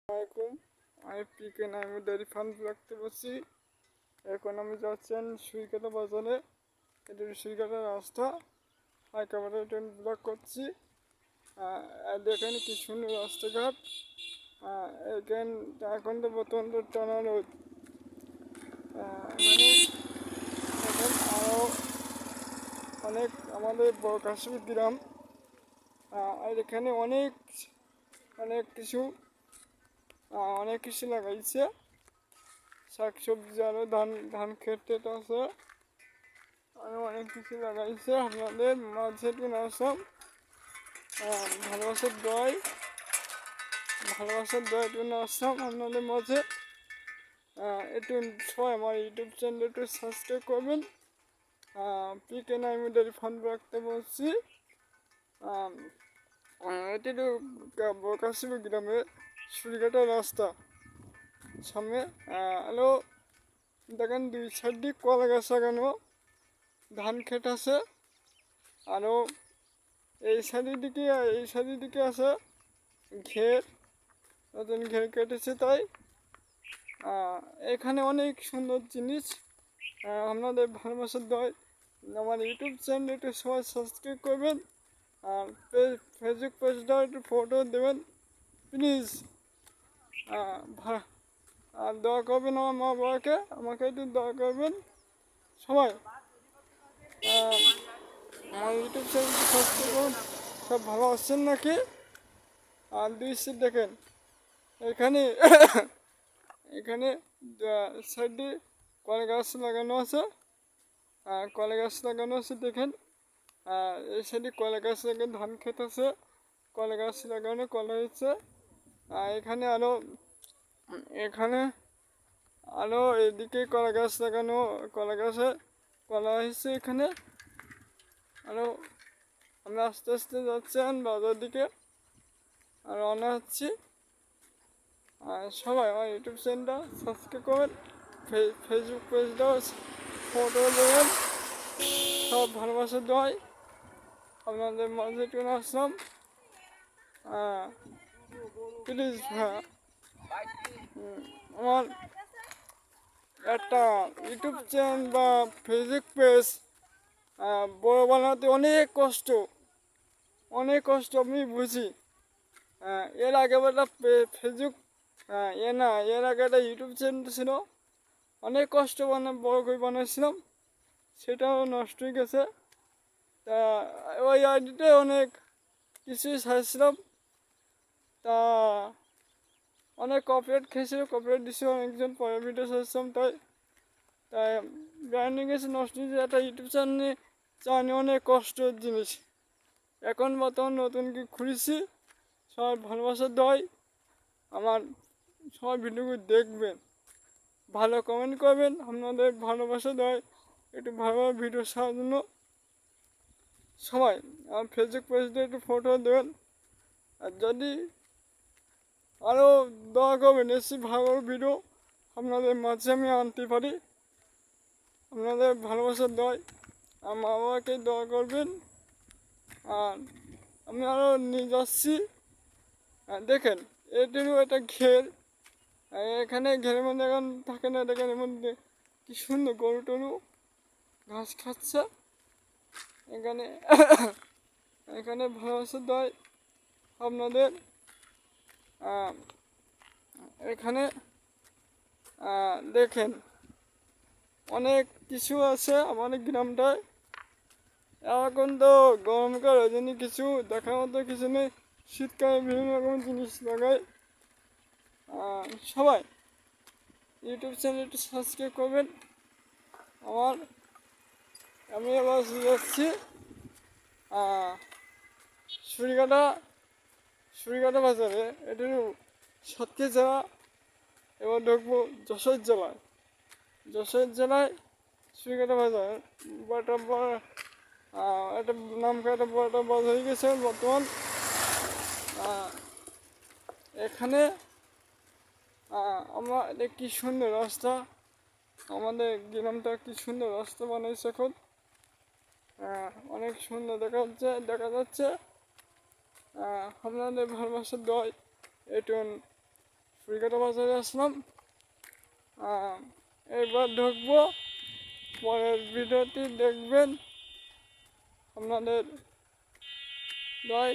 আসসালামাইকুম। আমি পিকে নাইমু dairy farm রাখতে বসছি। এখন আমি যাচ্ছেন সুইকাটা বাজারে। এটা সুইকাটার রাস্তা হাইকাবারে ট্রেন ব্লক করছি। দেখেন কি সুন্দর রাস্তাঘাট। এখান এখন তো বর্তমান তো টানা রোদ। মানে এখন আরও অনেক আমাদের কাশ্মীর গ্রাম। আর এখানে অনেক অনেক কিছু অনেক কিছু লাগাইছে, শাকসবজি আরও ধান খেতে আছে, আরও অনেক কিছু লাগাইছে। আপনাদের মাঝে কিনে আসলাম ভালোবাসার জন্য আসলাম আপনাদের মাঝে। একটু সবাই আমার ইউটিউব চ্যানেল একটু সাবস্ক্রাইব করবেন। পিকে নাইমু ডেয়ারি ফার্ম রাখতে বলছি। এটি একটু কাশিপুর গ্রামে সুরিঘাটার রাস্তা সামনে। হ্যালো, দেখেন দুই সাইড দিয়ে কলা গাছ লাগানো, ধান ক্ষেত আছে। আরও এই সাইডের দিকে আছে ঘের, নতুন ঘের কেটেছে। তাই এখানে অনেক সুন্দর জিনিস। আপনাদের ভালোবাসার দয় আমার ইউটিউব চ্যানেল একটু সবাই সাবস্ক্রাইব করবেন। আর ফেসবুক পেজটাও একটু ফটো দেবেন প্লিজ। আর দোয়া করবেন আমার মা বাবাকে, আমাকে একটু দোয়া করবেন সবাই। আমার ইউটিউব চ্যানেলটি সাবস্ক্রাইব করুন। সব ভালো আছেন নাকি? আর দুই সাইড দেখেন এখানে এখানে সাইডে কলা গাছ লাগানো আছে। দেখেন। এই সাইডে কলা গাছ লাগানো, ধান ক্ষেত আছে, কলা গাছ লাগানো, কলা হয়েছে। এখানে এদিকে কলা গাছ লাগানো, কলা গাছে কলা হয়েছে এখানে। আরও আমরা আস্তে আস্তে যাচ্ছেন বাজার দিকে আর রওনা হচ্ছি। সবাই আমার ইউটিউব চ্যানেলটা সাবস্ক্রাইব করবেন, ফেসবুক পেজটাও ফটো দেবেন। সব ভালোবাসা দেয় আপনাদের মাঝে টুনে আসলাম প্লিজ। আমার একটা ইউটিউব চ্যানেল বা ফেসবুক পেজ বড় বানাতে অনেক কষ্ট আমি বুঝি। এর আগে একটা ফেসবুক এর আগে একটা ইউটিউব চ্যানেল ছিল, অনেক কষ্ট বড় করে বানাচ্ছিলাম, সেটাও নষ্ট হয়ে গেছে। তা ওই আইডিতে অনেক কিছুই ছাড়ছিলাম, তা অনেক কপিরাইট খেয়েছিল, কপিরাইট দিয়েছিল অনেকজন, পরের ভিডিও ছাড়ছিলাম। তাই ব্র্যান্ডিং গেছে, নষ্ট হয়েছে। একটা ইউটিউব চ্যানেল অনেক কষ্টের জিনিস। এখন বর্তমান নতুন কি খুলেছি, সবাই ভালোবাসা দেয় আমার, সবাই ভিডিওগুলো দেখবেন, ভালো কমেন্ট করবেন। আপনাদের ভালোবাসা দেয় একটু ভালোভাবে ভিডিও ছাড়ার জন্য সবাই আমার ফেসবুক পেজটা একটু ফটো দেবেন। আর যদি আরও দয়া করবেন, এসে ভালো ভিডিও আপনাদের মাঝে আমি আনতে পারি। আপনাদের ভালোবাসার দয় আর মা বাবাকে দয়া করবেন। আর আমি আরও নিয়ে যাচ্ছি। দেখেন এটিরও একটা ঘের, এখানে ঘেরের মধ্যে এখন থাকে না, দেখেন এর মধ্যে কি সুন্দর গরু টরু ঘাস খাচ্ছে। এখানে এখানে ভালোবাসা দেয় আপনাদের। এখানে দেখেন অনেক কিছু আছে আমাদের গ্রামটায়। এখন তো গরমকাল, ওই জন্য কিছু দেখার মতো কিছু নেই। শীতকালে বিভিন্ন রকম জিনিস লাগায়। সবাই ইউটিউব চ্যানেলটি সাবস্ক্রাইব করবেন আমার। আমি এবার যাচ্ছি সুরিঘাটা বাজারে। এটির সাতক্ষীরা জেলা, এবার ঢুকবো যশোর জেলায় সুরিঘাটা বাজার। একটা নাম একটা বড়টা বড় হয়ে গেছে বর্তমান। এখানে আমরা কি সুন্দর রাস্তা, আমাদের গ্রামটা কি সুন্দর রাস্তা বানাইছে এখন। অনেক সুন্দর দেখা যাচ্ছে। আপনাদের ভালোবাসার দয় একটু ফুলকাটা বাজারে আসলাম। এবার ঢুকবো, পরের ভিডিওটি দেখবেন। আপনাদের দয়